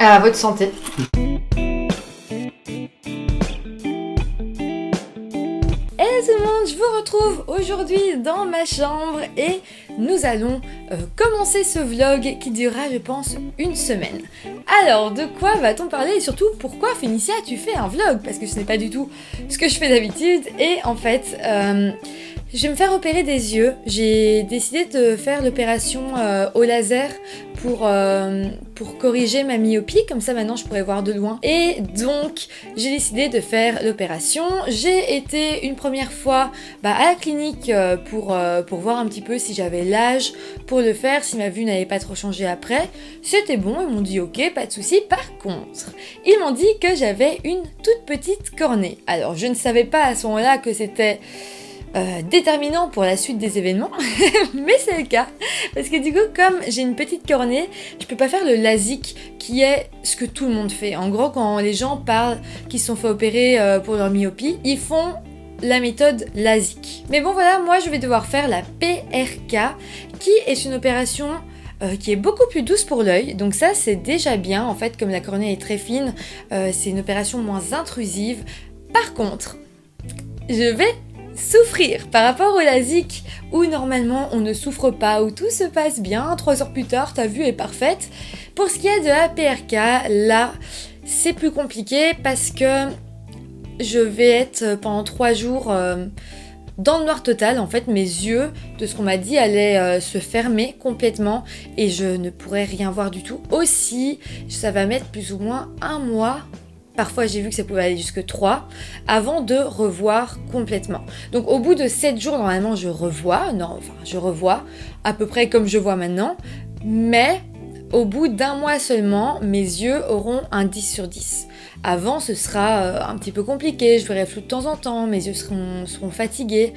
À votre santé. Hello tout le monde, je vous retrouve aujourd'hui dans ma chambre et nous allons commencer ce vlog qui durera je pense une semaine. Alors de quoi va-t-on parler et surtout pourquoi Fénicia tu fais un vlog? Parce que ce n'est pas du tout ce que je fais d'habitude et en fait je vais me faire opérer des yeux. J'ai décidé de faire l'opération au laser pour corriger ma myopie, comme ça maintenant je pourrais voir de loin. Et donc j'ai décidé de faire l'opération. J'ai été une première fois à la clinique pour voir un petit peu si j'avais l'âge pour le faire, si ma vue n'allait pas trop changer après. C'était bon, ils m'ont dit ok, pas de souci. Par contre, ils m'ont dit que j'avais une toute petite cornée. Alors je ne savais pas à ce moment-là que c'était déterminant pour la suite des événements, mais c'est le cas, parce que du coup comme j'ai une petite cornée, je peux pas faire le LASIK qui est ce que tout le monde fait. En gros quand les gens parlent qu'ils se sont fait opérer pour leur myopie, ils font la méthode LASIK. Mais bon voilà, moi je vais devoir faire la PRK qui est une opération qui est beaucoup plus douce pour l'œil, donc ça c'est déjà bien en fait, comme la cornée est très fine, c'est une opération moins intrusive. Par contre, je vais souffrir par rapport au LASIK où normalement on ne souffre pas, où tout se passe bien, 3 heures plus tard ta vue est parfaite. Pour ce qui est de la PRK, là c'est plus compliqué parce que je vais être pendant 3 jours dans le noir total. En fait mes yeux, de ce qu'on m'a dit, allaient se fermer complètement et je ne pourrais rien voir du tout. Aussi ça va mettre plus ou moins un mois. Parfois j'ai vu que ça pouvait aller jusque 3 avant de revoir complètement. Donc au bout de 7 jours normalement je revois, je revois à peu près comme je vois maintenant, mais au bout d'un mois seulement mes yeux auront un 10 sur 10. Avant ce sera un petit peu compliqué, je verrai flou de temps en temps, mes yeux seront fatigués.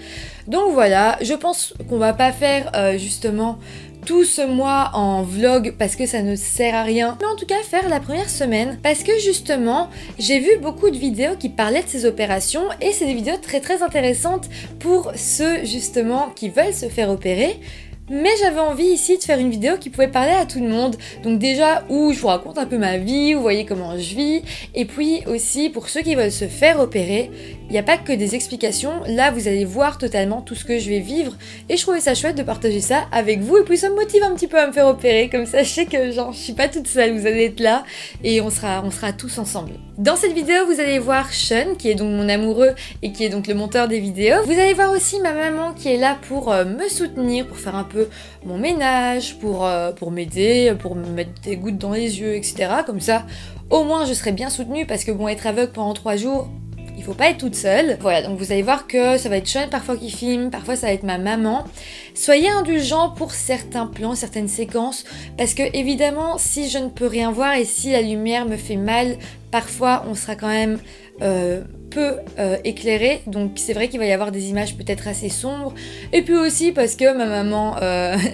Donc voilà, je pense qu'on va pas faire justement tout ce mois en vlog parce que ça ne sert à rien, mais en tout cas faire la première semaine parce que justement j'ai vu beaucoup de vidéos qui parlaient de ces opérations et c'est des vidéos très intéressantes pour ceux justement qui veulent se faire opérer. Mais j'avais envie ici de faire une vidéo qui pouvait parler à tout le monde, donc déjà où je vous raconte un peu ma vie, vous voyez comment je vis, et puis aussi pour ceux qui veulent se faire opérer, il n'y a pas que des explications, là vous allez voir totalement tout ce que je vais vivre, et je trouvais ça chouette de partager ça avec vous, et puis ça me motive un petit peu à me faire opérer, comme ça je sais que genre je suis pas toute seule, vous allez être là, et on sera tous ensemble. Dans cette vidéo vous allez voir Sean, qui est donc mon amoureux, et qui est donc le monteur des vidéos, vous allez voir aussi ma maman qui est là pour me soutenir, pour faire un peu mon ménage, pour m'aider, pour me mettre des gouttes dans les yeux, etc. Comme ça, au moins je serai bien soutenue parce que bon, être aveugle pendant 3 jours, il faut pas être toute seule. Voilà, donc vous allez voir que ça va être Sean parfois qui filme, parfois ça va être ma maman. Soyez indulgents pour certains plans, certaines séquences, parce que évidemment, si je ne peux rien voir et si la lumière me fait mal, parfois on sera quand même peu éclairé, donc c'est vrai qu'il va y avoir des images peut-être assez sombres, et puis aussi parce que ma maman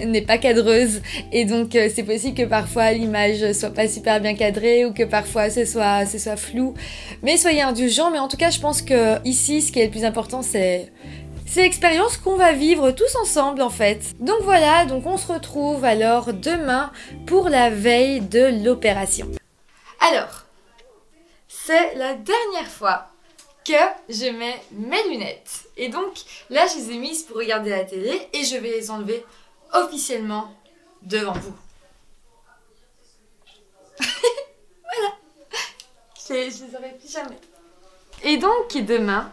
n'est pas cadreuse, et donc c'est possible que parfois l'image soit pas super bien cadrée, ou que parfois ce soit flou, mais soyez indulgents. Mais en tout cas je pense que ici ce qui est le plus important c'est l'expérience qu'on va vivre tous ensemble en fait. Donc voilà, donc on se retrouve alors demain pour la veille de l'opération. Alors, c'est la dernière fois que je mets mes lunettes. Et donc là je les ai mises pour regarder la télé et je vais les enlever officiellement devant vous. Voilà. Je les aurais plus jamais. Et donc demain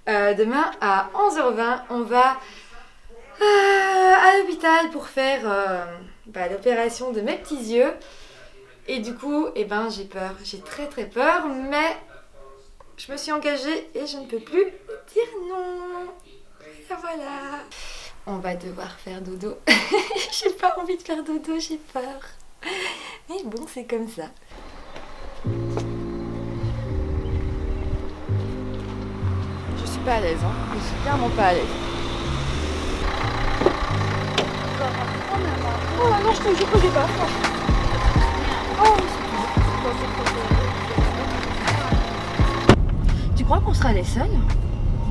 à 11h20 on va à l'hôpital pour faire l'opération de mes petits yeux. Et du coup, j'ai peur, j'ai très peur, mais je me suis engagée et je ne peux plus dire non. Et voilà. On va devoir faire dodo. J'ai pas envie de faire dodo, j'ai peur. Mais bon, c'est comme ça. Je suis pas à l'aise, hein. Je suis clairement pas à l'aise. Oh non, je te jure que j'ai pas. Oh, tu crois qu'on sera les seuls?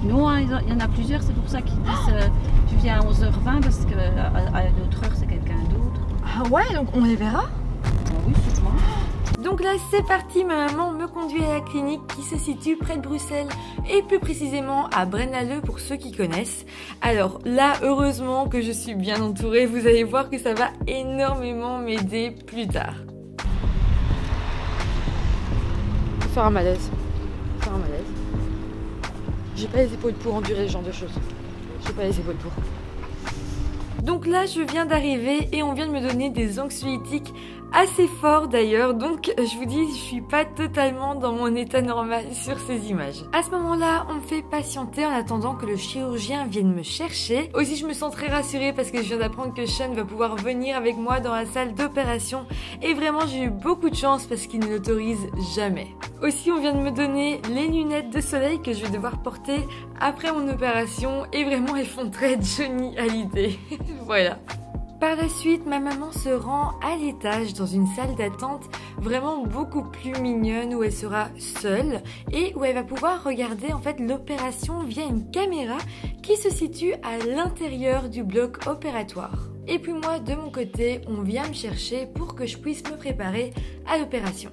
Non, il y en a plusieurs, c'est pour ça qu'ils disent tu viens à 11h20 parce qu'à une autre heure c'est quelqu'un d'autre. Ah ouais, donc on les verra? Oui, sûrement. Donc là c'est parti, ma maman me conduit à la clinique qui se situe près de Bruxelles et plus précisément à Braine-l'Alleud pour ceux qui connaissent. Alors là heureusement que je suis bien entourée, vous allez voir que ça va énormément m'aider plus tard. Faire un malaise. J'ai pas les épaules pour endurer ce genre de choses. J'ai pas les épaules pour. Donc là je viens d'arriver et on vient de me donner des anxiolytiques assez forts d'ailleurs, donc je vous dis je suis pas totalement dans mon état normal sur ces images. À ce moment-là on me fait patienter en attendant que le chirurgien vienne me chercher. Aussi je me sens très rassurée parce que je viens d'apprendre que Sean va pouvoir venir avec moi dans la salle d'opération et vraiment j'ai eu beaucoup de chance parce qu'il ne l'autorise jamais. Aussi on vient de me donner les lunettes de soleil que je vais devoir porter après mon opération et vraiment elles font très Johnny Hallyday. Voilà. Par la suite, ma maman se rend à l'étage dans une salle d'attente vraiment beaucoup plus mignonne où elle sera seule et où elle va pouvoir regarder en fait l'opération via une caméra qui se situe à l'intérieur du bloc opératoire. Et puis moi, de mon côté, on vient me chercher pour que je puisse me préparer à l'opération.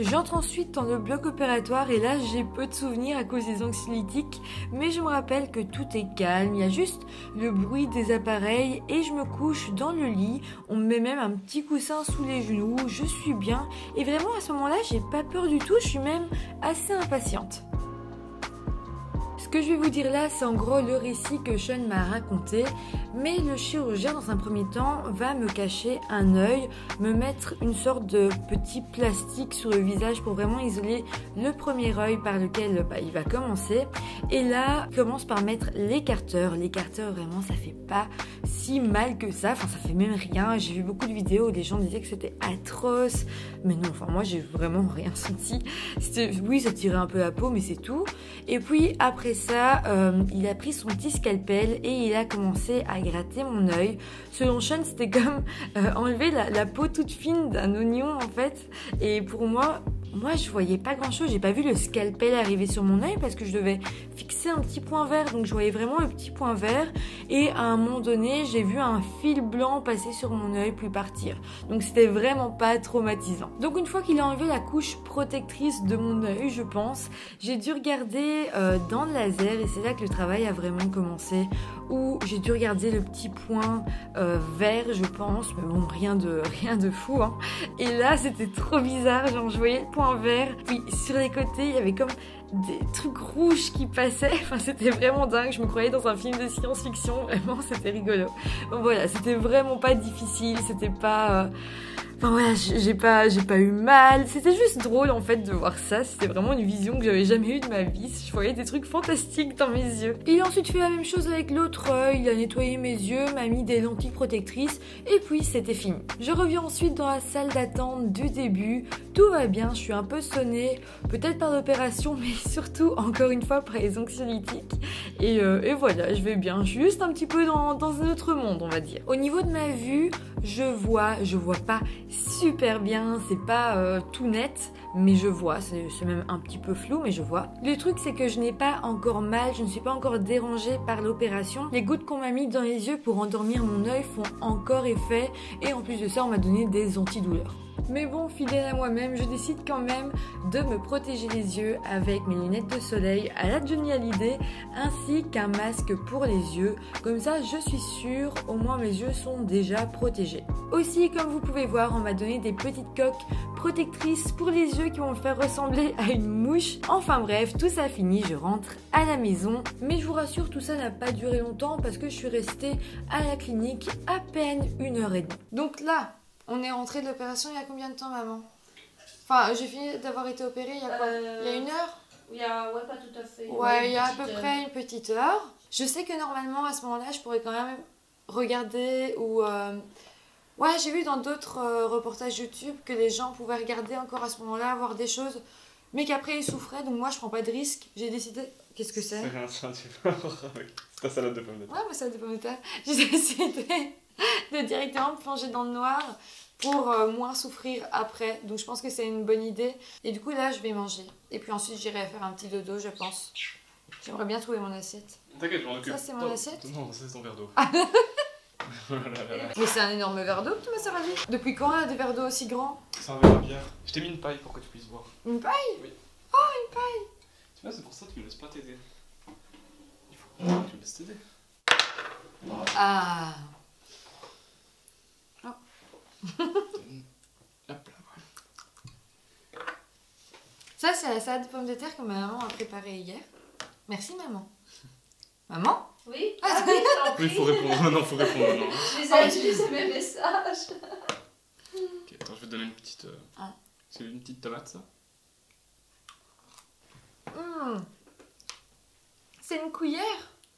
J'entre ensuite dans le bloc opératoire et là j'ai peu de souvenirs à cause des anxiolytiques, mais je me rappelle que tout est calme, il y a juste le bruit des appareils et je me couche dans le lit, on me met même un petit coussin sous les genoux, je suis bien et vraiment à ce moment-là j'ai pas peur du tout, je suis même assez impatiente. Ce que je vais vous dire là, c'est en gros le récit que Sean m'a raconté, mais le chirurgien dans un premier temps va me cacher un œil, me mettre une sorte de petit plastique sur le visage pour vraiment isoler le premier œil par lequel il va commencer. Et là, il commence par mettre l'écarteur. L'écarteur, vraiment, ça fait pas si mal que ça, enfin ça fait même rien. J'ai vu beaucoup de vidéos où les gens disaient que c'était atroce, mais non, enfin moi j'ai vraiment rien senti. Oui, ça tirait un peu la peau, mais c'est tout. Et puis après ça, il a pris son petit scalpel et il a commencé à gratter mon œil. Selon Sean, c'était comme enlever la peau toute fine d'un oignon en fait. Et pour moi je voyais pas grand chose, j'ai pas vu le scalpel arriver sur mon œil parce que je devais fixer un petit point vert, donc je voyais vraiment le petit point vert et à un moment donné j'ai vu un fil blanc passer sur mon œil puis partir, donc c'était vraiment pas traumatisant. Donc une fois qu'il a enlevé la couche protectrice de mon œil, je pense, j'ai dû regarder dans le laser et c'est là que le travail a vraiment commencé, où j'ai dû regarder le petit point vert je pense, mais bon rien de fou hein. Et là c'était trop bizarre, genre je voyais le point vert, puis sur les côtés il y avait comme des trucs rouges qui passaient, enfin c'était vraiment dingue, je me croyais dans un film de science-fiction, vraiment c'était rigolo. Bon voilà, c'était vraiment pas difficile, c'était pas... Enfin voilà, j'ai pas eu mal, c'était juste drôle en fait de voir ça, c'était vraiment une vision que j'avais jamais eue de ma vie, je voyais des trucs fantastiques dans mes yeux. Il a ensuite fait la même chose avec l'autre œil, il a nettoyé mes yeux, m'a mis des lentilles protectrices et puis c'était fini. Je reviens ensuite dans la salle d'attente du début, tout va bien, je suis un peu sonnée, peut-être par l'opération mais surtout encore une fois par les anxiolytiques et voilà, je vais bien, juste un petit peu dans un autre monde on va dire. Au niveau de ma vue, je vois pas super bien, c'est pas tout net, mais je vois, c'est même un petit peu flou, mais je vois. Le truc c'est que je n'ai pas encore mal, je ne suis pas encore dérangée par l'opération. Les gouttes qu'on m'a mis dans les yeux pour endormir mon œil font encore effet, et en plus de ça on m'a donné des antidouleurs. Mais bon, fidèle à moi-même, je décide quand même de me protéger les yeux avec mes lunettes de soleil à la Johnny Hallyday ainsi qu'un masque pour les yeux. Comme ça, je suis sûre, au moins mes yeux sont déjà protégés. Aussi, comme vous pouvez voir, on m'a donné des petites coques protectrices pour les yeux qui vont me faire ressembler à une mouche. Enfin bref, tout ça fini, je rentre à la maison. Mais je vous rassure, tout ça n'a pas duré longtemps parce que je suis restée à la clinique à peine 1h30. Donc là, on est rentré de l'opération il y a combien de temps, maman? Enfin, j'ai fini d'avoir été opérée il y a quoi? Il y a 1 heure? Ouais, pas tout à fait. Ouais, il y a à peu près une petite heure. Je sais que normalement, à ce moment-là, je pourrais quand même regarder ou... Ouais, j'ai vu dans d'autres reportages YouTube que les gens pouvaient regarder encore à ce moment-là, voir des choses, mais qu'après ils souffraient, donc moi je prends pas de risque. J'ai décidé... Qu'est-ce que c'est? C'est un petit peu avec ta salade de pommes de terre. Ouais, ma salade de pommes de terre. J'ai décidé de directement me plonger dans le noir pour moins souffrir après. Donc je pense que c'est une bonne idée. Et du coup là je vais manger. Et puis ensuite j'irai faire un petit dodo je pense. J'aimerais bien trouver mon assiette. T'inquiète, je m'en occupe. Ça, c'est mon assiette. Non, ça c'est ton verre d'eau. Oh là là là. Mais c'est un énorme verre d'eau que tu m'as servi. Depuis quand on a des verres d'eau aussi grands? C'est un verre à bière. Je t'ai mis une paille pour que tu puisses boire. Une paille? Oui. Oh, une paille. Tu vois, c'est pour ça que tu me laisses pas t'aider. Il faut que tu me laisses t'aider. Ah. Hop là, voilà. Ça, c'est la salade de pommes de terre que ma maman a préparée hier. Merci, maman. Maman? Oui. Ah, oui, je t'en Oui, prie. faut répondre. Non, faut répondre. Non. Je les ai utilisés mes messages. Ok, attends, je vais te donner une petite. Ah. C'est une petite tomate, ça? C'est une cuillère?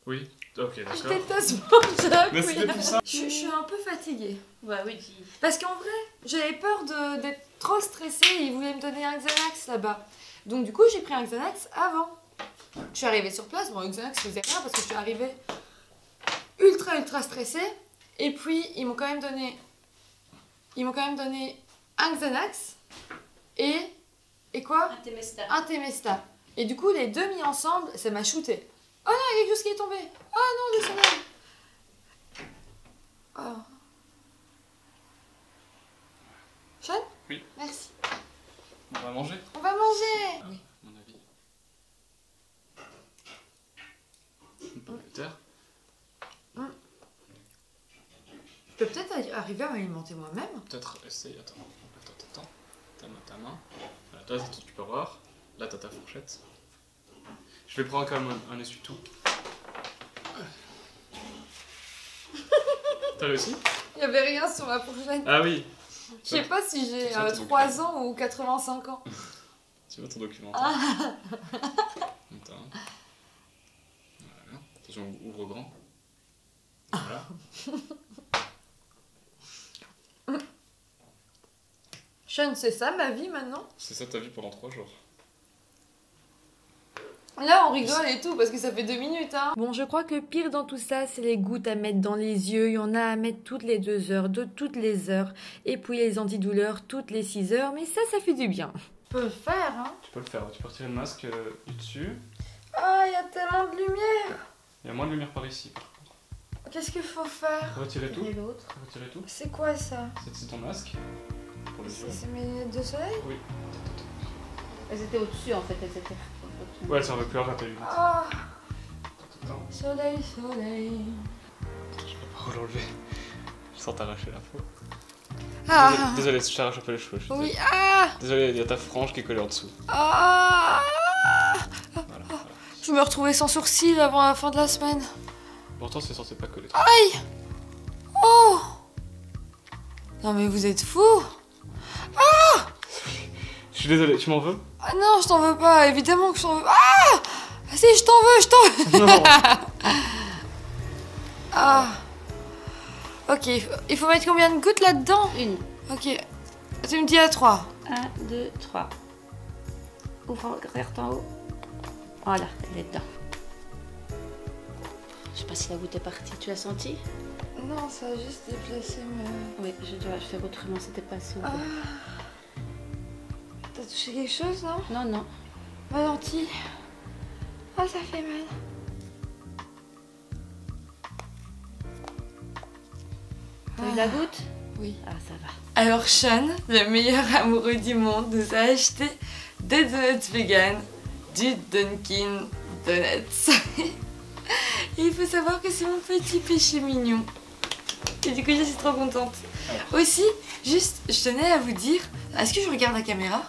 Oui. Ok, Je d'accord. déteste manger la Mais c'était cuillère. pour ça. Je suis un peu fatiguée. Ouais, oui, dis. Parce qu'en vrai, j'avais peur d'être trop stressée et ils voulaient me donner un Xanax là-bas. Donc du coup, j'ai pris un Xanax avant. Je suis arrivée sur place, bon, un Xanax faisait rien parce que je suis arrivée ultra stressée. Et puis, ils m'ont quand même donné un Xanax et quoi? Un Temesta. Un Temesta. Et du coup, les deux mis ensemble, ça m'a shooté. Oh non, il y a quelque chose qui est tombé. Oh non, le soleil. Oh. Sean? Oui. Merci. On va manger? On va manger. Ah oui, à mon avis. Une pomme de terre. Je peux peut-être arriver à m'alimenter moi-même. Peut-être essaye. Attends. Ta main. Voilà, toi, tu peux voir. Là, t'as ta fourchette. Je vais prendre quand même un essuie-tout. T'as réussi? Il n'y avait rien sur ma fourchette. Ah oui. Je sais pas si j'ai Tu vois ton 3 ans ou 85 ans. Tu vois ton documentaire. Attends. Voilà. Attention, ouvre grand. Voilà. Sean, c'est ça ma vie maintenant? C'est ça ta vie pendant 3 jours. Là, on rigole et tout parce que ça fait 2 minutes, hein. Bon, je crois que le pire dans tout ça, c'est les gouttes à mettre dans les yeux. Il y en a à mettre toutes les 2 heures, de toutes les heures. Et puis les antidouleurs toutes les 6 heures. Mais ça fait du bien. Je peux le faire, hein. Tu peux le faire. Tu peux retirer le masque du dessus. Ah, il y a tellement de lumière. Il y a moins de lumière par ici, par contre. Qu'est-ce qu'il faut faire? Retirer tout. Et l'autre. Retirer tout. C'est quoi ça? C'est ton masque. Pour les yeux. C'est mes lunettes de soleil? Oui. Elles étaient au-dessus en fait, elles étaient. Ouais, elles servent plus à rien ta lunette. Ah, Attends, soleil. je peux pas l'enlever. Je sens t'arracher la peau. Ah, Désolé, je t'arrache un peu les cheveux. Je suis oui, désolé. ah, Désolé, il y a ta frange qui est collée en dessous. ah. Voilà. Je me retrouvais sans sourcils avant la fin de la semaine. Pourtant, c'est censé pas coller. Aïe! Oh! Non mais vous êtes fous! Je suis désolé, tu m'en veux? Ah non, je t'en veux pas, évidemment que je t'en veux. Ah! Si, je t'en veux! Non. Ah! Ok, il faut mettre combien de gouttes là-dedans? Une. Ok, tu me dis à 3. 1, 2, 3. Ouvre, regarde en haut. Voilà, elle est dedans. Je sais pas si la goutte est partie, tu l'as senti? Non, ça a juste déplacé me... Oui, je dois faire autrement, c'était pas ça. Ah! T'as touché quelque chose, non? Non, non. Ma lentille. Ah, ça fait mal. T'as eu la goutte? Oui. Ah, ça va. Alors Sean, le meilleur amoureux du monde, nous a acheté des donuts vegan du Dunkin Donuts. Et il faut savoir que c'est mon petit péché mignon. Et du coup, je suis trop contente. Aussi, juste, je tenais à vous dire... Est-ce que je regarde la caméra?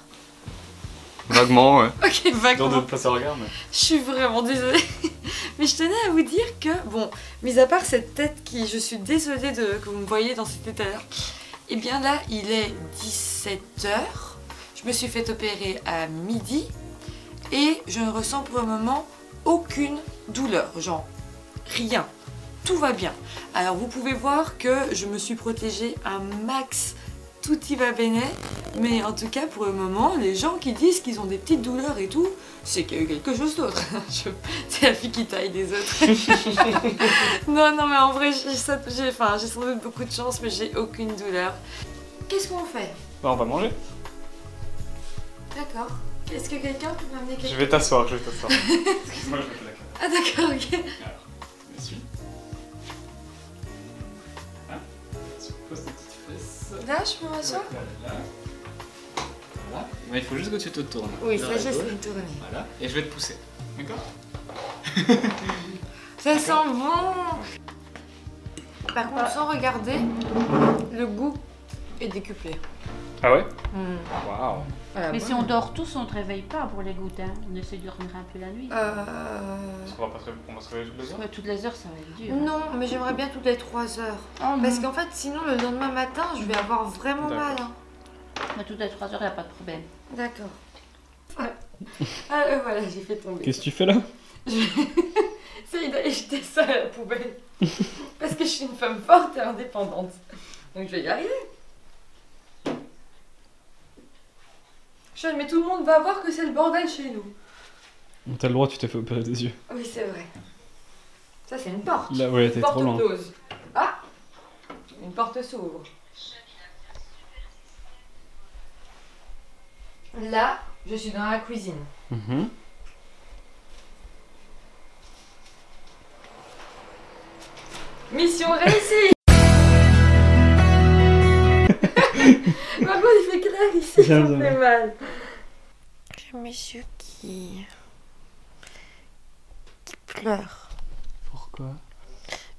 Vaguement, ouais. Ok, Dans vaguement. de placer un regard, mais. Je suis vraiment désolée. Mais je tenais à vous dire que, bon, mis à part cette tête qui, je suis désolée que vous me voyez dans cet état-là, et bien là, il est 17h. Je me suis fait opérer à midi et je ne ressens pour le moment aucune douleur. Genre, rien. Tout va bien. Alors, vous pouvez voir que je me suis protégée un max. Tout y va bene, mais en tout cas pour le moment, les gens qui disent qu'ils ont des petites douleurs et tout, c'est qu'il y a eu quelque chose d'autre. C'est la fille qui taille des autres. non, mais en vrai, j'ai sans doute beaucoup de chance, mais j'ai aucune douleur. Qu'est-ce qu'on fait? Bah, on va manger. D'accord. Est-ce que quelqu'un peut m'amener quelque chose? Je vais t'asseoir. Excuse-moi, je vais te la caméra. Ah d'accord, ok. Alors, tu me suis. Voilà. Tu poses tes petites fesses. Là, je me rassois. Là. Voilà. Mais il faut juste que tu te tournes. Oui, vers ça, la je sais gauche. me tourner. Voilà. Et je vais te pousser. D'accord? Ça sent bon. Par contre, sans regarder, le goût est décuplé. Ah ouais? Mm. Waouh. Mais si on dort tous, on ne te réveille pas pour les gouttes. Hein. On essaie de dormir un peu la nuit. Parce qu'on va se réveiller toutes les heures? Ouais, toutes les heures, ça va être dur. Non, mais j'aimerais bien toutes les 3 heures. Oh, Parce qu'en fait, sinon, le lendemain matin, je vais avoir vraiment D'accord. mal. Hein. Mais toutes les 3 heures, il n'y a pas de problème. D'accord. Ouais. Ah, voilà, j'ai fait tomber. Qu'est-ce que tu fais là? Essaye d'aller jeter ça à la poubelle. Parce que je suis une femme forte et indépendante. Donc je vais y arriver. Mais tout le monde va voir que c'est le bordel chez nous. T'as le droit, tu t'es fait opérer des yeux. Oui, c'est vrai. Ça, c'est une porte. Là, ouais, Une t'es porte trop loin. close. Ah! Une porte s'ouvre. Là, je suis dans la cuisine. Mhm. Mission réussie! Par contre, il fait clair ici, ça Bien, me bien. fait mal. J'ai mes yeux qui pleurent. Pourquoi?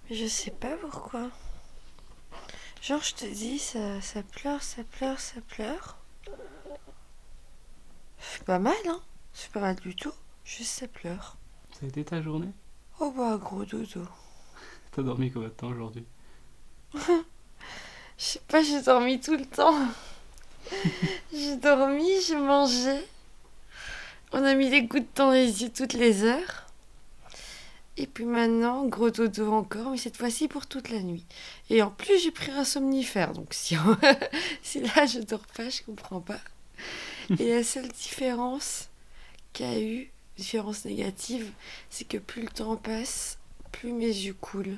Mais je sais pas pourquoi. Genre, je te dis, ça pleure, ça pleure, ça pleure. C'est pas mal, hein? C'est pas mal du tout. Juste ça pleure. Ça a été ta journée? Oh bah, gros dodo. T'as dormi combien de temps aujourd'hui? Je sais pas, j'ai dormi tout le temps. J'ai dormi, j'ai mangé. On a mis les gouttes dans les yeux toutes les heures. Et puis maintenant, gros dodo encore, mais cette fois-ci pour toute la nuit. Et en plus, j'ai pris un somnifère. Donc si, si là je dors pas, je comprends pas. Et la seule différence qu'il y a eu, différence négative, c'est que plus le temps passe, plus mes yeux coulent.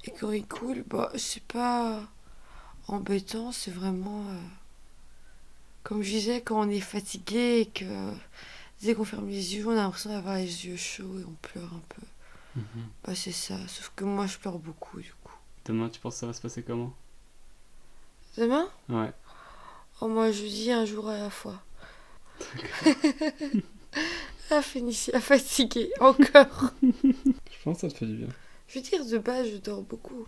Et quand ils coulent, bah, c'est pas embêtant, c'est vraiment... comme je disais, quand on est fatigué et que dès qu'on ferme les yeux, on a l'impression d'avoir les yeux chauds et on pleure un peu. Bah c'est ça, sauf que moi je pleure beaucoup du coup. Demain, tu penses que ça va se passer comment? Demain? Ouais. Oh moi je dis un jour à la fois. Ah Félicia, fatiguée, encore. Je pense que ça te fait du bien. Je veux dire, de base, je dors beaucoup.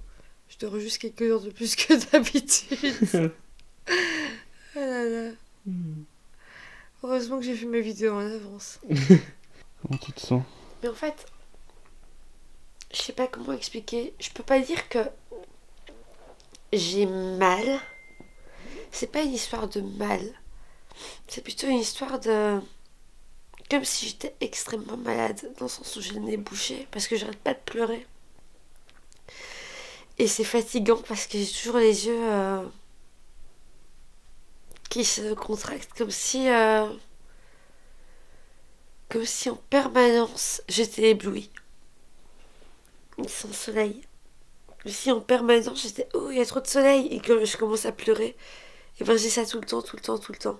Je dors juste quelques heures de plus que d'habitude. Ah là là. Heureusement que j'ai fait mes vidéos en avance. Comment tu te sens? Mais en fait, je sais pas comment expliquer. Je peux pas dire que j'ai mal. C'est pas une histoire de mal. C'est plutôt une histoire de... comme si j'étais extrêmement malade. Dans le sens où j'ai le nez bouché. Parce que j'arrête pas de pleurer. Et c'est fatigant parce que j'ai toujours les yeux qui se contractent. Comme si en permanence j'étais éblouie. Sans soleil. Comme si en permanence j'étais... oh, il y a trop de soleil. Et que je commence à pleurer. Et ben j'ai ça tout le temps, tout le temps, tout le temps.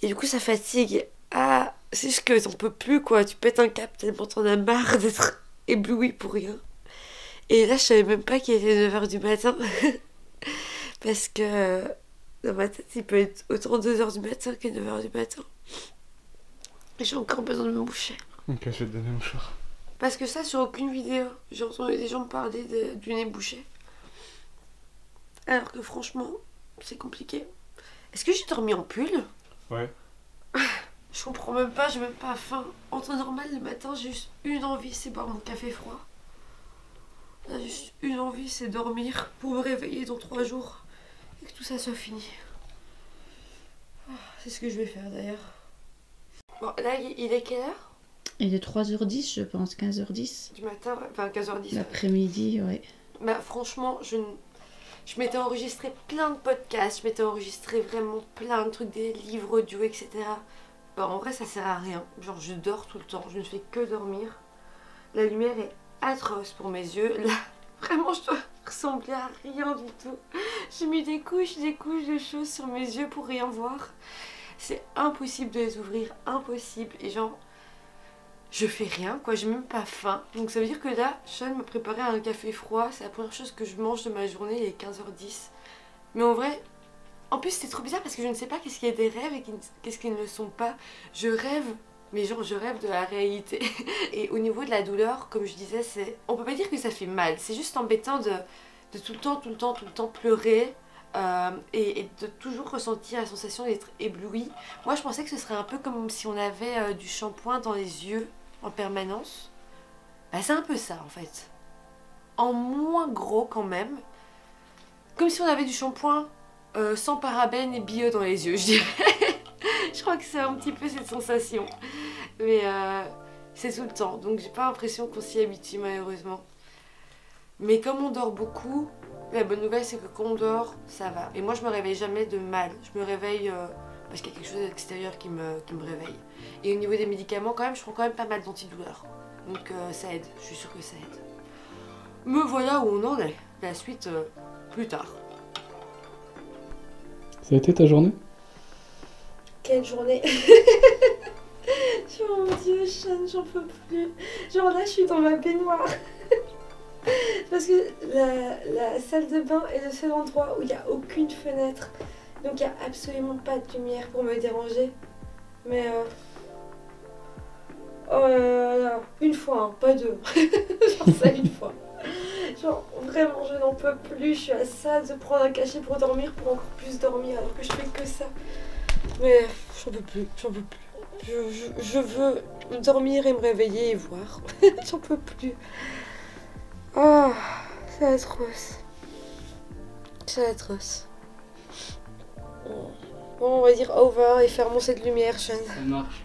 Et du coup ça fatigue. Ah, c'est juste que t'en peux plus quoi. Tu pètes un cap tellement t'en as marre d'être ébloui pour rien. Et là je savais même pas qu'il était 9h du matin. Parce que dans ma tête il peut être autant 2h du matin que 9h du matin. Et j'ai encore besoin de me moucher. Ok, je vais te donner un mouchoir. Parce que ça sur aucune vidéo, j'ai entendu des gens me parler du nez bouché. Alors que franchement, c'est compliqué. Est-ce que j'ai dormi en pull? Ouais. Je comprends même pas, j'ai même pas faim. En temps normal, le matin, j'ai juste une envie, c'est boire mon café froid. J'ai juste une envie, c'est dormir pour me réveiller dans 3 jours. Et que tout ça soit fini. C'est ce que je vais faire d'ailleurs. Bon, là, il est quelle heure? Il est 3h10, je pense, 15h10. Du matin, ouais. Enfin 15h10. L'après-midi, ouais. Bah franchement, je m'étais enregistré plein de podcasts, je m'étais enregistré vraiment plein de trucs, des livres audio, etc. Bah en vrai ça sert à rien, genre je dors tout le temps, je ne fais que dormir. La lumière est atroce pour mes yeux, là vraiment je dois ressembler à rien du tout. J'ai mis des couches de choses sur mes yeux pour rien voir. C'est impossible de les ouvrir, impossible. Et genre, je fais rien quoi, j'ai même pas faim. Donc ça veut dire que là, Sean m'a préparé un café froid, c'est la première chose que je mange de ma journée, il est 15h10. Mais en vrai, en plus c'est trop bizarre parce que je ne sais pas qu'est-ce qui est des rêves et qu'est-ce qui ne le sont pas. Je rêve, mais genre je rêve de la réalité. Et au niveau de la douleur, comme je disais, on peut pas dire que ça fait mal, c'est juste embêtant de tout le temps pleurer. Et de toujours ressentir la sensation d'être ébloui. Moi je pensais que ce serait un peu comme si on avait du shampoing dans les yeux en permanence. Bah c'est un peu ça en fait. En moins gros quand même. Comme si on avait du shampoing sans parabènes et bio dans les yeux, je dirais. Je crois que c'est un petit peu cette sensation. Mais c'est tout le temps. Donc j'ai pas l'impression qu'on s'y habitue malheureusement. Mais comme on dort beaucoup, la bonne nouvelle c'est que quand on dort, ça va. Et moi je me réveille jamais de mal. Je me réveille parce qu'il y a quelque chose à l'extérieur qui me réveille. Et au niveau des médicaments quand même, je prends quand même pas mal d'antidouleurs. Donc ça aide, je suis sûre que ça aide. Me voilà où on en est. La suite plus tard. Ça a été ta journée? Quelle journée. Oh mon dieu, Sean, j'en peux plus. Genre là je suis dans ma baignoire. Parce que la salle de bain est le seul endroit où il n'y a aucune fenêtre. Donc il n'y a absolument pas de lumière pour me déranger. Mais oh là là, une fois, hein, pas deux. Genre ça une fois. Genre vraiment je n'en peux plus. Je suis à ça de prendre un cachet pour dormir, pour encore plus dormir alors que je fais que ça. Mais j'en peux plus, j'en peux plus. Je veux dormir et me réveiller et voir. J'en peux plus. Oh, c'est atroce. C'est atroce. Bon, on va dire over et fermons cette lumière, Sean. Ça marche.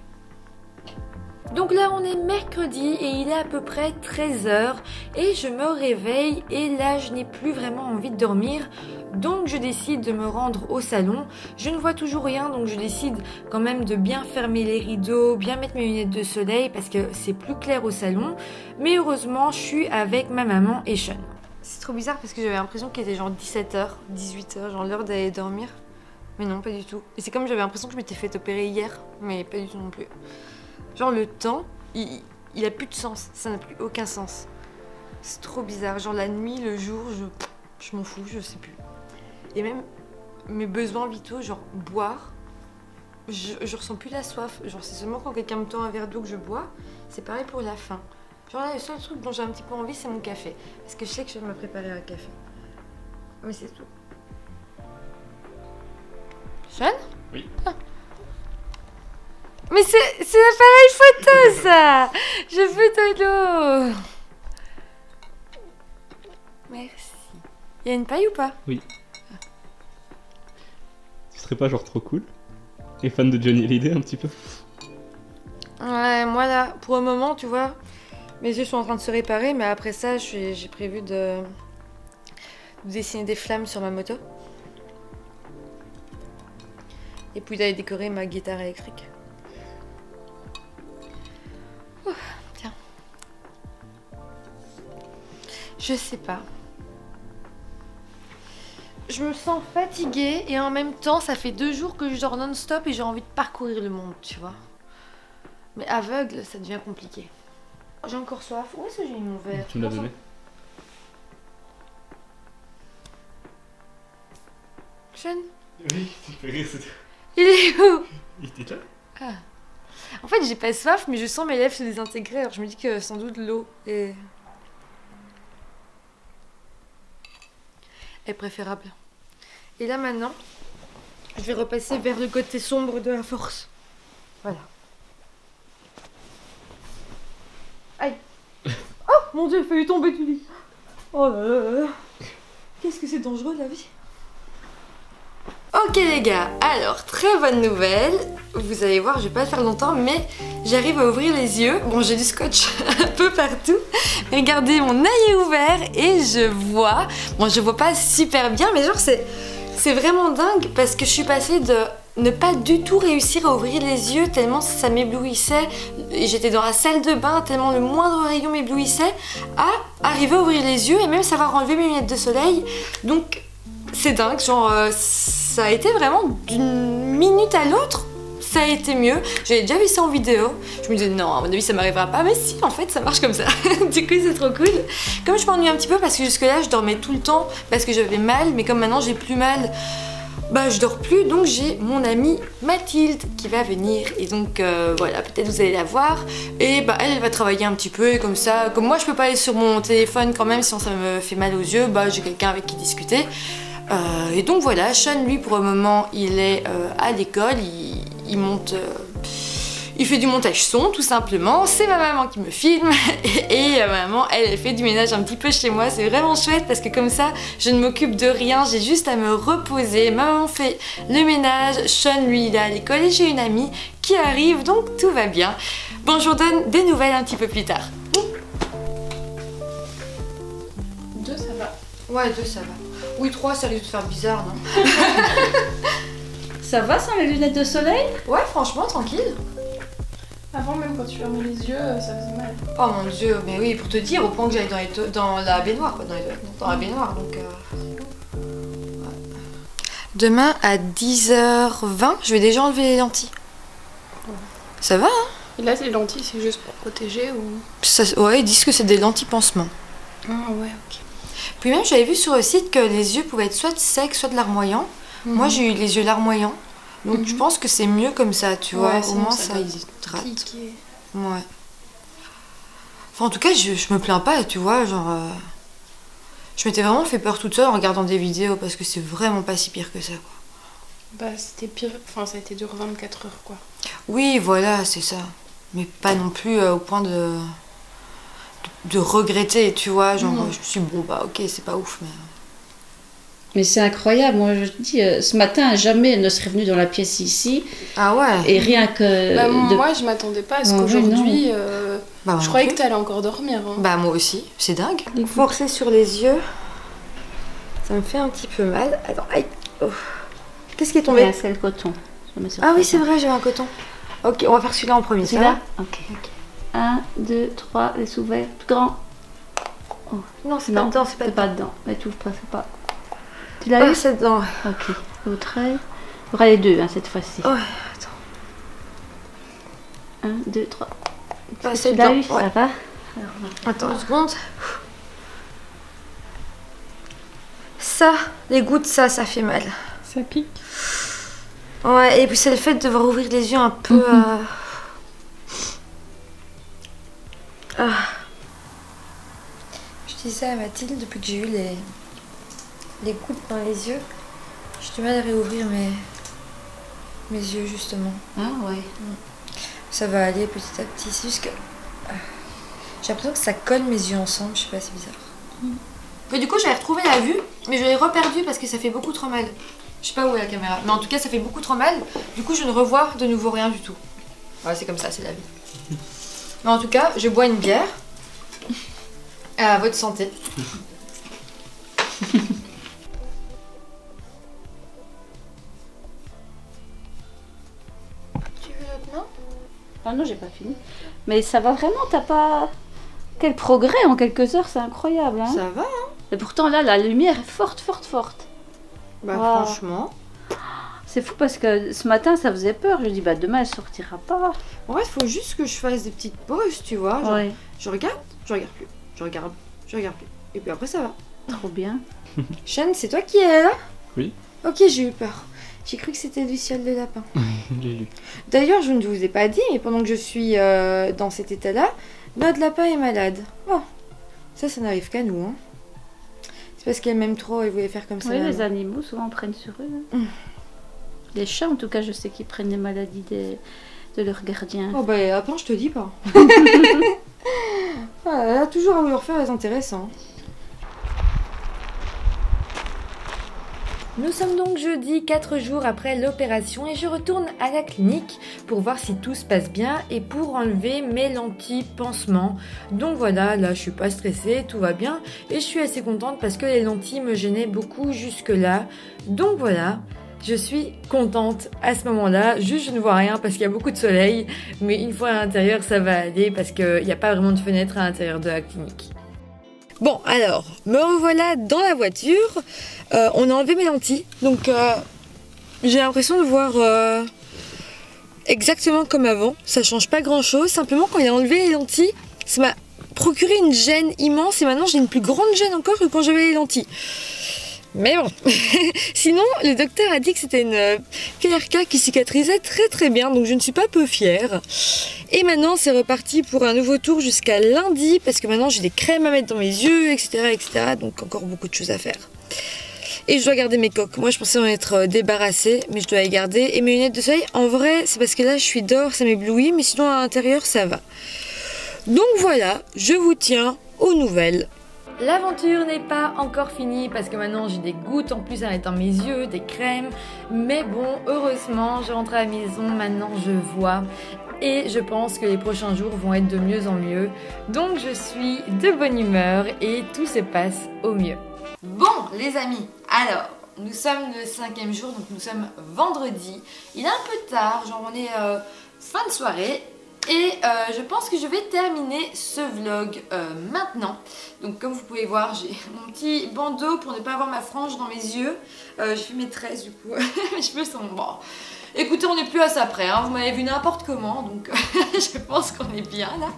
Donc là, on est mercredi et il est à peu près 13h et je me réveille et là, je n'ai plus vraiment envie de dormir. Donc je décide de me rendre au salon. Je ne vois toujours rien, donc je décide quand même de bien fermer les rideaux, bien mettre mes lunettes de soleil parce que c'est plus clair au salon. Mais heureusement, je suis avec ma maman et Sean. C'est trop bizarre parce que j'avais l'impression qu'il était genre 17h, 18h, genre l'heure d'aller dormir. Mais non, pas du tout. Et c'est comme j'avais l'impression que je m'étais fait opérer hier, mais pas du tout non plus. Genre le temps, il a plus de sens, ça n'a plus aucun sens. C'est trop bizarre, genre la nuit, le jour, je m'en fous, je sais plus. Et même mes besoins vitaux, genre boire, je ressens plus la soif. Genre c'est seulement quand quelqu'un me tend un verre d'eau que je bois. C'est pareil pour la faim. Genre là, le seul truc dont j'ai un petit peu envie, c'est mon café. Parce que je sais que je vais me préparer un café. Mais c'est tout. Sean ? Oui. Ah. Mais c'est l'appareil photo ça. Je veux de l'eau. Merci. Il y a une paille ou pas? Oui. Tu serais pas genre trop cool? Et fan de Johnny Hallyday un petit peu? Ouais, moi là, pour le moment, tu vois, mes yeux sont en train de se réparer, mais après ça, j'ai prévu de dessiner des flammes sur ma moto. Et puis d'aller décorer ma guitare électrique. Ouh, tiens. Je sais pas. Je me sens fatiguée et en même temps, ça fait 2 jours que je dors non-stop et j'ai envie de parcourir le monde, tu vois. Mais aveugle, ça devient compliqué. J'ai encore soif. Où est-ce que j'ai mis mon verre? Tu me l'as donné. Sean? Oui, tu fais rire, c'est... Il est où? Il était là? Ah. En fait, j'ai pas soif, mais je sens mes lèvres se désintégrer. Alors je me dis que sans doute l'eau est préférable. Et là maintenant, je vais repasser vers le côté sombre de la force. Voilà. Aïe. Oh mon dieu, il a failli tomber du lit. Oh là là là. Qu'est-ce que c'est dangereux la vie. Ok les gars, alors très bonne nouvelle. Vous allez voir, je vais pas le faire longtemps, mais j'arrive à ouvrir les yeux. Bon, j'ai du scotch un peu partout. Regardez, mon œil est ouvert et je vois. Bon, je vois pas super bien, mais genre c'est vraiment dingue parce que je suis passée de ne pas du tout réussir à ouvrir les yeux tellement ça m'éblouissait. J'étais dans la salle de bain tellement le moindre rayon m'éblouissait à arriver à ouvrir les yeux et même savoir enlever mes lunettes de soleil. Donc c'est dingue, genre ça a été vraiment d'une minute à l'autre. ça a été mieux. J'avais déjà vu ça en vidéo. Je me disais non, à mon avis ça m'arrivera pas. Mais si, en fait ça marche comme ça. Du coup c'est trop cool. Comme je m'ennuie un petit peu parce que jusque là je dormais tout le temps parce que j'avais mal. Mais comme maintenant j'ai plus mal, bah je dors plus, donc j'ai mon amie Mathilde qui va venir et donc voilà, peut-être vous allez la voir et bah elle va travailler un petit peu et comme ça, comme moi je peux pas aller sur mon téléphone quand même sinon ça me fait mal aux yeux, bah j'ai quelqu'un avec qui discuter et donc voilà, Sean lui pour le moment il est à l'école, il monte... il fait du montage son tout simplement, c'est ma maman qui me filme et maman elle fait du ménage un petit peu chez moi, c'est vraiment chouette parce que comme ça je ne m'occupe de rien, j'ai juste à me reposer, ma maman fait le ménage, Sean lui il est à l'école et j'ai une amie qui arrive donc tout va bien. Bon je vous donne des nouvelles un petit peu plus tard. 2 ça va. Ouais 2 ça va. Oui 3 ça risque de faire bizarre non? Ça va sans les lunettes de soleil? Ouais franchement tranquille. Avant, même quand tu fermais les yeux, ça faisait mal. Oh mon dieu, mais oui, pour te dire, au point que j'allais dans la baignoire, quoi, dans la baignoire, donc... Ouais. Demain, à 10h20, je vais déjà enlever les lentilles. Ça va, hein? Et là, les lentilles, c'est juste pour protéger ou... Ça, ouais, ils disent que c'est des lentilles pansement. Ah ouais, ok. Puis même, j'avais vu sur le site que les yeux pouvaient être soit secs, soit de larmoyants. Moi, j'ai eu les yeux larmoyants. Donc je pense que c'est mieux comme ça, tu vois, au moins ça hydrate. Ouais. Enfin en tout cas je me plains pas, tu vois, genre... Je m'étais vraiment fait peur toute seule en regardant des vidéos parce que c'est vraiment pas si pire que ça, quoi. Bah c'était pire, enfin ça a été dur 24 heures, quoi. Oui, voilà, c'est ça. Mais pas non plus au point de regretter, tu vois, genre je me suis dit, bon bah ok, c'est pas ouf, mais... Mais c'est incroyable, moi je te dis, ce matin jamais elle ne serait venue dans la pièce ici. Ah ouais. Et rien que... Bah, moi je m'attendais pas à ce qu'aujourd'hui, je croyais que t'allais encore dormir. Hein. Bah moi aussi, c'est dingue. Forcer sur les yeux, ça me fait un petit peu mal. Attends, aïe. Oh. Qu'est-ce qui est tombé? C'est le coton. Ah oui c'est vrai, j'avais un coton. Ok, on va faire celui-là en premier. Celui-là? Ok. 1, 2, 3, les ouverts, plus grand. Oh. Non, c'est pas dedans, c'est pas dedans. Mais tu ouvres pas, c'est pas... Tu l'as eu? C'est dedans. Ok. L'autre œil. Il y aura les deux hein, cette fois-ci. Ouais, attends. 1, 2, 3. C'est dedans. Ouais. Ça va? Alors, attends une seconde. Ça, les gouttes, ça fait mal. Ça pique. Ouais, et puis c'est le fait de devoir ouvrir les yeux un peu... Je disais à Mathilde, depuis que j'ai eu les gouttes dans les yeux, j'ai du mal à réouvrir mes yeux justement. Ah ouais. Ça va aller petit à petit, c'est juste que j'ai l'impression que ça colle mes yeux ensemble, je sais pas, c'est bizarre. Mais du coup j'avais retrouvé la vue, mais je l'ai reperdue parce que ça fait beaucoup trop mal. Je sais pas où est la caméra, mais en tout cas ça fait beaucoup trop mal, du coup je ne revois de nouveau rien du tout. Ouais, c'est comme ça, c'est la vie. Mais en tout cas, je bois une bière. À votre santé. Tu veux notre main? Ah non, j'ai pas fini. Mais ça va vraiment, t'as pas... Quel progrès en quelques heures, c'est incroyable. Hein. Ça va, hein? Et pourtant là, la lumière est forte, forte, forte. Bah wow. Franchement... C'est fou parce que ce matin, ça faisait peur. Je dis, bah demain, elle sortira pas. En vrai, il faut juste que je fasse des petites pauses, tu vois. Genre, ouais. Je regarde plus. Je regarde plus. Et puis après, ça va. Trop bien. Sean, c'est toi qui es là? Oui. Ok, j'ai eu peur. J'ai cru que c'était Luciole le lapin. J'ai lu. D'ailleurs, je ne vous ai pas dit, mais pendant que je suis dans cet état-là, notre lapin est malade. Oh, ça n'arrive qu'à nous, hein. C'est parce qu'elle m'aime trop et voulait faire comme ça. Oui, les animaux souvent prennent sur eux. Les chats, en tout cas, je sais qu'ils prennent les maladies de leurs gardiens. Oh bah attends, je te dis pas. Elle a toujours à vouloir faire les intéressants. Nous sommes donc jeudi, 4 jours après l'opération et je retourne à la clinique pour voir si tout se passe bien et pour enlever mes lentilles pansement. Donc voilà, là je suis pas stressée, tout va bien et je suis assez contente parce que les lentilles me gênaient beaucoup jusque là. Donc voilà. Je suis contente à ce moment-là, juste je ne vois rien parce qu'il y a beaucoup de soleil, mais une fois à l'intérieur ça va aller parce qu'il n'y a pas vraiment de fenêtre à l'intérieur de la clinique. Bon alors, me revoilà dans la voiture, on a enlevé mes lentilles, donc j'ai l'impression de voir exactement comme avant, ça change pas grand chose, simplement quand il a enlevé les lentilles, ça m'a procuré une gêne immense et maintenant j'ai une plus grande gêne encore que quand j'avais les lentilles. Mais bon, sinon le docteur a dit que c'était une PRK qui cicatrisait très bien, donc je ne suis pas peu fière. Et maintenant c'est reparti pour un nouveau tour jusqu'à lundi, parce que maintenant j'ai des crèmes à mettre dans mes yeux, etc. Donc encore beaucoup de choses à faire. Et je dois garder mes coques. Moi je pensais en être débarrassée, mais je dois les garder. Et mes lunettes de soleil, en vrai c'est parce que là je suis dehors, ça m'éblouit, mais sinon à l'intérieur ça va. Donc voilà, je vous tiens aux nouvelles. L'aventure n'est pas encore finie parce que maintenant j'ai des gouttes en plus à mettre dans mes yeux, des crèmes. Mais bon, heureusement, je rentre à la maison, maintenant je vois. Et je pense que les prochains jours vont être de mieux en mieux. Donc je suis de bonne humeur et tout se passe au mieux. Bon les amis, alors nous sommes le 5e jour, donc nous sommes vendredi. Il est un peu tard, genre on est fin de soirée. Et je pense que je vais terminer ce vlog maintenant. Donc comme vous pouvez voir, j'ai mon petit bandeau pour ne pas avoir ma frange dans mes yeux. J'ai fait mes tresses du coup, mes cheveux sont... Bon, écoutez, on n'est plus à ça près, hein. Vous m'avez vu n'importe comment, donc je pense qu'on est bien là.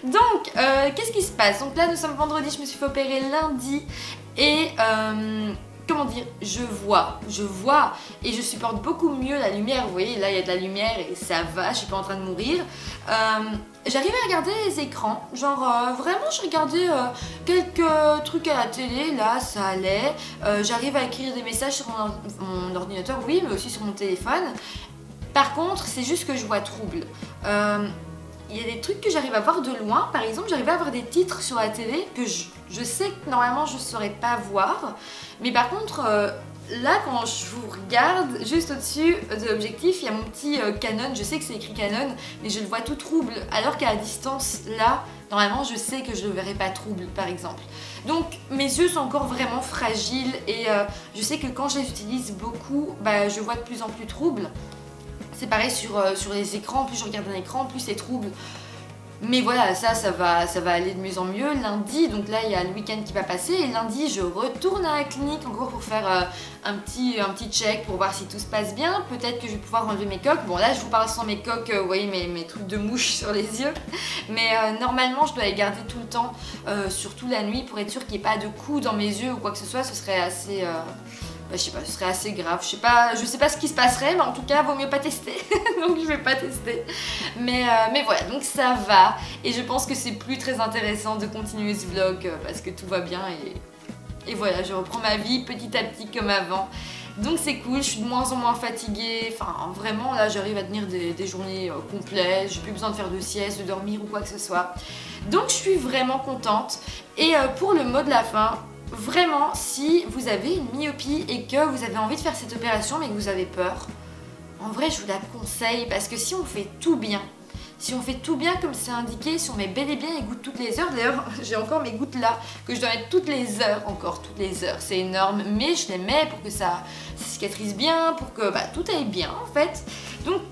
Donc, qu'est-ce qui se passe? Donc là, nous sommes vendredi, je me suis fait opérer lundi. Et... comment dire, je vois et je supporte beaucoup mieux la lumière. Vous voyez, là il y a de la lumière et ça va, je suis pas en train de mourir. J'arrive à regarder les écrans, genre vraiment je regardais quelques trucs à la télé, là ça allait. J'arrive à écrire des messages sur mon ordinateur, oui, mais aussi sur mon téléphone. Par contre, c'est juste que je vois trouble. Il y a des trucs que j'arrive à voir de loin, par exemple j'arrive à avoir des titres sur la télé que je sais que normalement je ne saurais pas voir, mais par contre là quand je vous regarde juste au-dessus de l'objectif il y a mon petit Canon, je sais que c'est écrit Canon mais je le vois tout trouble, alors qu'à la distance là normalement je sais que je ne le verrai pas trouble par exemple. Donc mes yeux sont encore vraiment fragiles et je sais que quand je les utilise beaucoup, bah, je vois de plus en plus trouble. C'est pareil sur les écrans, plus je regarde un écran, plus c'est trouble. Mais voilà, ça va aller de mieux en mieux. Lundi, donc là il y a le week-end qui va passer et lundi je retourne à la clinique encore pour faire un petit check pour voir si tout se passe bien. Peut-être que je vais pouvoir enlever mes coques. Bon là je vous parle sans mes coques, vous voyez mes trucs de mouche sur les yeux. Mais normalement je dois les garder tout le temps, surtout la nuit pour être sûr qu'il n'y ait pas de coups dans mes yeux ou quoi que ce soit. Ce serait assez... je sais pas, ce serait assez grave, je sais pas ce qui se passerait, mais en tout cas vaut mieux pas tester, donc je vais pas tester. Mais voilà, donc ça va, et je pense que c'est plus très intéressant de continuer ce vlog parce que tout va bien et voilà, je reprends ma vie petit à petit comme avant. Donc c'est cool, je suis de moins en moins fatiguée, enfin vraiment là j'arrive à tenir des journées complètes, j'ai plus besoin de faire de sieste, de dormir ou quoi que ce soit. Donc je suis vraiment contente, et pour le mot de la fin, vraiment, si vous avez une myopie et que vous avez envie de faire cette opération mais que vous avez peur, en vrai je vous la conseille parce que si on fait tout bien, comme c'est indiqué, si on met bel et bien les gouttes toutes les heures, d'ailleurs j'ai encore mes gouttes là que je dois mettre toutes les heures, c'est énorme, mais je les mets pour que ça cicatrise bien, pour que tout aille bien en fait. Donc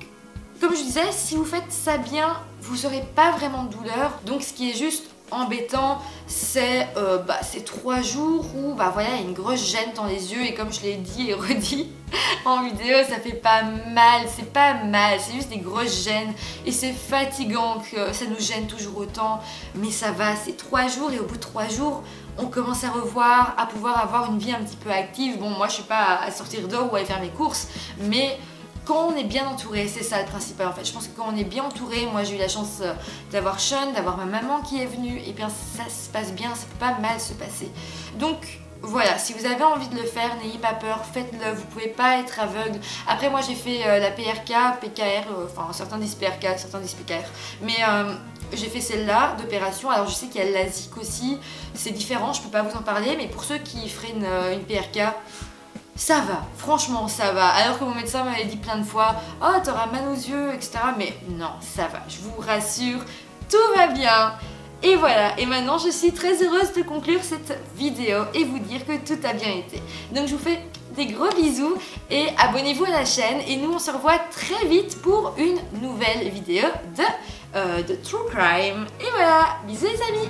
comme je disais, si vous faites ça bien, vous n'aurez pas vraiment de douleur, donc ce qui est juste embêtant, c'est 3 jours où voilà, il y a une grosse gêne dans les yeux et comme je l'ai dit et redit en vidéo, ça fait pas mal, c'est juste des grosses gênes et c'est fatigant que ça nous gêne toujours autant, mais ça va, c'est 3 jours et au bout de 3 jours on commence à revoir, à pouvoir avoir une vie un petit peu active. Bon, moi je suis pas à sortir dehors ou à aller faire mes courses, mais quand on est bien entouré, c'est ça le principal en fait. Je pense que quand on est bien entouré, moi j'ai eu la chance d'avoir Sean, d'avoir ma maman qui est venue, et bien ça se passe bien, ça peut pas mal se passer. Donc voilà, si vous avez envie de le faire, n'ayez pas peur, faites-le, vous pouvez pas être aveugle. Après moi j'ai fait la PRK, PKR, enfin certains disent PRK, certains disent PKR, mais j'ai fait celle-là d'opération. Alors je sais qu'il y a l'ASIC aussi, c'est différent, je peux pas vous en parler, mais pour ceux qui feraient une PRK, ça va, franchement ça va. Alors que mon médecin m'avait dit plein de fois « Oh, t'auras mal aux yeux, etc. » Mais non, ça va, je vous rassure, tout va bien. Et voilà, et maintenant je suis très heureuse de conclure cette vidéo et vous dire que tout a bien été. Donc je vous fais des gros bisous et abonnez-vous à la chaîne. Et nous on se revoit très vite pour une nouvelle vidéo de True Crime. Et voilà, bisous les amis!